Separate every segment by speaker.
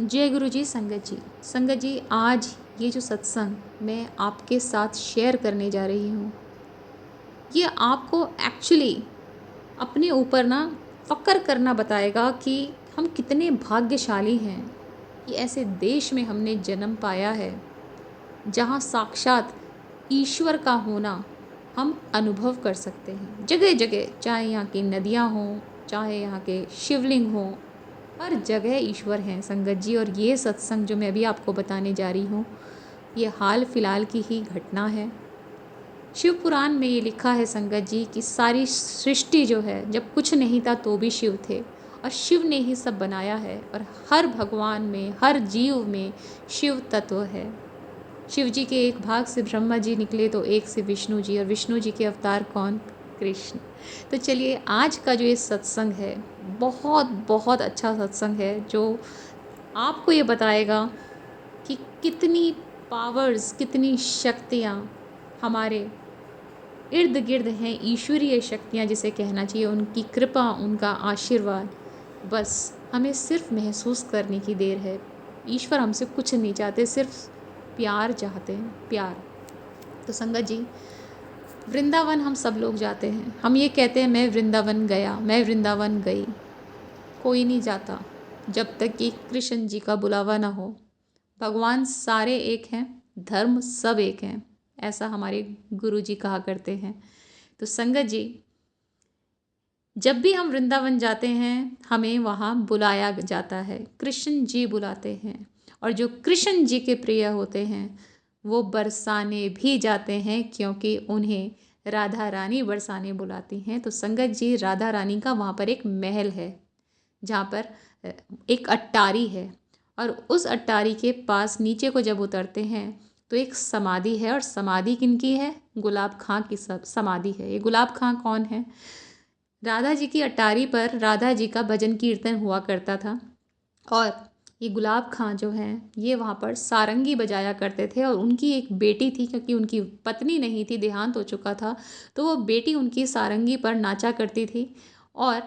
Speaker 1: जय गुरु जी। संगत जी आज ये जो सत्संग मैं आपके साथ शेयर करने जा रही हूँ, ये आपको एक्चुअली अपने ऊपर ना फ़क्र करना बताएगा कि हम कितने भाग्यशाली हैं कि ऐसे देश में हमने जन्म पाया है जहाँ साक्षात ईश्वर का होना हम अनुभव कर सकते हैं। जगह जगह, चाहे यहाँ की नदियाँ हों, चाहे यहाँ के शिवलिंग हों, हर जगह ईश्वर हैं संगत जी। और ये सत्संग जो मैं अभी आपको बताने जा रही हूँ, ये हाल फिलहाल की ही घटना है। शिव पुराण में ये लिखा है संगत जी कि सारी सृष्टि जो है, जब कुछ नहीं था तो भी शिव थे और शिव ने ही सब बनाया है। और हर भगवान में, हर जीव में शिव तत्व है। शिव जी के एक भाग से ब्रह्मा जी निकले तो एक से विष्णु जी, और विष्णु जी के अवतार कौन? कृष्ण। तो चलिए, आज का जो ये सत्संग है, बहुत बहुत अच्छा सत्संग है जो आपको ये बताएगा कि कितनी पावर्स, कितनी शक्तियाँ हमारे इर्द गिर्द हैं, ईश्वरीय शक्तियाँ जिसे कहना चाहिए, उनकी कृपा, उनका आशीर्वाद। बस हमें सिर्फ महसूस करने की देर है। ईश्वर हमसे कुछ नहीं चाहते, सिर्फ प्यार चाहते हैं, प्यार। तो संगत जी, वृंदावन हम सब लोग जाते हैं। हम ये कहते हैं मैं वृंदावन गया, मैं वृंदावन गई। कोई नहीं जाता जब तक कि कृष्ण जी का बुलावा ना हो। भगवान सारे एक हैं, धर्म सब एक हैं, ऐसा हमारे गुरु जी कहा करते हैं। तो संगत जी, जब भी हम वृंदावन जाते हैं हमें वहाँ बुलाया जाता है, कृष्ण जी बुलाते हैं। और जो कृष्ण जी के प्रिय होते हैं वो बरसाने भी जाते हैं, क्योंकि उन्हें राधा रानी बरसाने बुलाती हैं। तो संगत जी, राधा रानी का वहाँ पर एक महल है जहाँ पर एक अट्टारी है, और उस अट्टारी के पास नीचे को जब उतरते हैं तो एक समाधि है। और समाधि किनकी है? गुलाब खां की सब समाधि है। ये गुलाब खां कौन है? राधा जी की अट्टारी पर राधा जी का भजन कीर्तन हुआ करता था, और ये गुलाब खां जो हैं ये वहाँ पर सारंगी बजाया करते थे। और उनकी एक बेटी थी, क्योंकि उनकी पत्नी नहीं थी, देहांत हो चुका था, तो वो बेटी उनकी सारंगी पर नाचा करती थी। और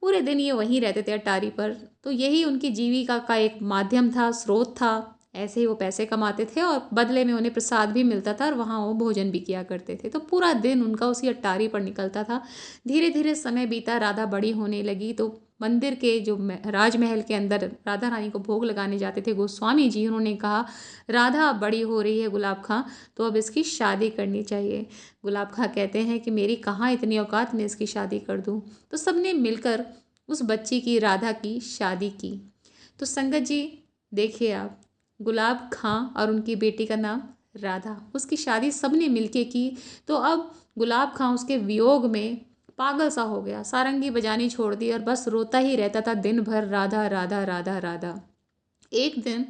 Speaker 1: पूरे दिन ये वहीं रहते थे अटारी पर। तो यही उनकी जीविका का एक माध्यम था, स्रोत था। ऐसे ही वो पैसे कमाते थे और बदले में उन्हें प्रसाद भी मिलता था, और वहाँ वो भोजन भी किया करते थे। तो पूरा दिन उनका उसी अट्टारी पर निकलता था। धीरे धीरे समय बीता, राधा बड़ी होने लगी, तो मंदिर के जो राजमहल के अंदर राधा रानी को भोग लगाने जाते थे गोस्वामी जी, उन्होंने कहा राधा अब बड़ी हो रही है गुलाब खां, तो अब इसकी शादी करनी चाहिए। गुलाब खां कहते हैं कि मेरी कहाँ इतनी औकात, मैं इसकी शादी कर दूँ। तो सबने मिलकर उस बच्ची की, राधा की शादी की। तो संगत जी देखिए आप, गुलाब खां और उनकी बेटी का नाम राधा, उसकी शादी सबने मिलके की। तो अब गुलाब खां उसके वियोग में पागल सा हो गया, सारंगी बजानी छोड़ दी और बस रोता ही रहता था दिन भर, राधा राधा राधा राधा। एक दिन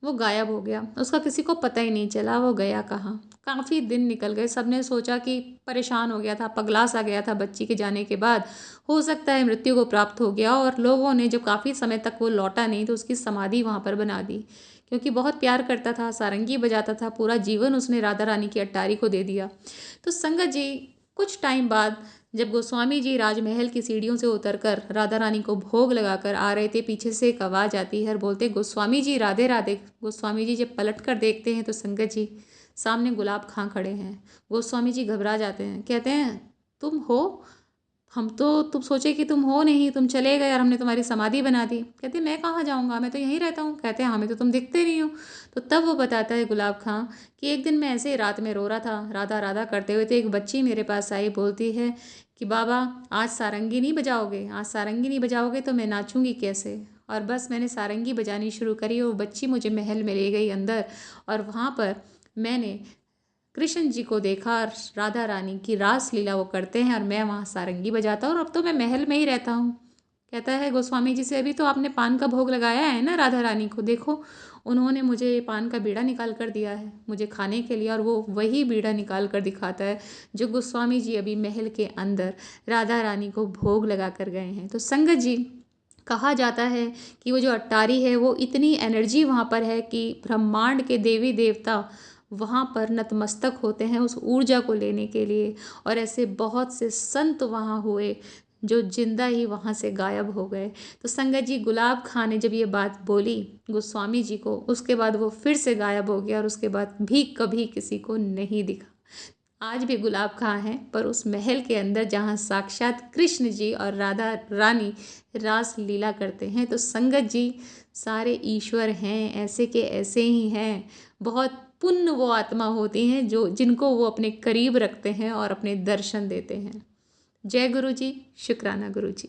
Speaker 1: वो गायब हो गया, उसका किसी को पता ही नहीं चला वो गया कहाँ। काफ़ी दिन निकल गए, सबने सोचा कि परेशान हो गया था, पगला सा गया था बच्ची के जाने के बाद, हो सकता है मृत्यु को प्राप्त हो गया। और लोगों ने जब काफ़ी समय तक वो लौटा नहीं तो उसकी समाधि वहाँ पर बना दी, क्योंकि बहुत प्यार करता था, सारंगी बजाता था, पूरा जीवन उसने राधा रानी की अट्टारी को दे दिया। तो संगत जी, कुछ टाइम बाद जब गोस्वामी जी राजमहल की सीढ़ियों से उतरकर राधा रानी को भोग लगाकर आ रहे थे, पीछे से एक आवाज़ आती है और बोलते गोस्वामी जी राधे राधे। गोस्वामी जी जब पलट कर देखते हैं तो संगत जी, सामने गुलाब खां खड़े हैं। गोस्वामी जी घबरा जाते हैं, कहते हैं तुम हो? हम तो तुम सोचे कि तुम हो नहीं, तुम चले गए और हमने तुम्हारी समाधि बना दी। कहते मैं कहाँ जाऊँगा, मैं तो यहीं रहता हूँ। कहते हैं हमें तो तुम दिखते नहीं हो। तो तब वो बताता है गुलाब खां कि एक दिन मैं ऐसे ही रात में रो रहा था, राधा राधा करते हुए, तो एक बच्ची मेरे पास आई, बोलती है कि बाबा आज सारंगी नहीं बजाओगे, आज सारंगी नहीं बजाओगे तो मैं नाचूंगी कैसे। और बस मैंने सारंगी बजानी शुरू करी, और बच्ची मुझे महल में ले गई अंदर, और वहाँ पर मैंने कृष्ण जी को देखा, और राधा रानी की रास लीला वो करते हैं और मैं वहाँ सारंगी बजाता हूँ, और अब तो मैं महल में ही रहता हूँ। कहता है गोस्वामी जी से, अभी तो आपने पान का भोग लगाया है ना राधा रानी को, देखो उन्होंने मुझे ये पान का बीड़ा निकाल कर दिया है मुझे खाने के लिए। और वो वही बीड़ा निकाल कर दिखाता है जो गोस्वामी जी अभी महल के अंदर राधा रानी को भोग लगा कर गए हैं। तो संगत जी, कहा जाता है कि वो जो अट्टारी है वो इतनी एनर्जी वहाँ पर है कि ब्रह्मांड के देवी देवता वहाँ पर नतमस्तक होते हैं उस ऊर्जा को लेने के लिए। और ऐसे बहुत से संत वहाँ हुए जो जिंदा ही वहाँ से गायब हो गए। तो संगत जी, गुलाब खां ने जब ये बात बोली गोस्वामी जी को, उसके बाद वो फिर से गायब हो गया और उसके बाद भी कभी किसी को नहीं दिखा। आज भी गुलाब खां हैं, पर उस महल के अंदर जहाँ साक्षात कृष्ण जी और राधा रानी रास लीला करते हैं। तो संगत जी, सारे ईश्वर हैं, ऐसे के ऐसे ही हैं। बहुत पुण्य वो आत्मा होती हैं जो जिनको वो अपने करीब रखते हैं और अपने दर्शन देते हैं। जय गुरु जी, शुक्राना गुरु जी।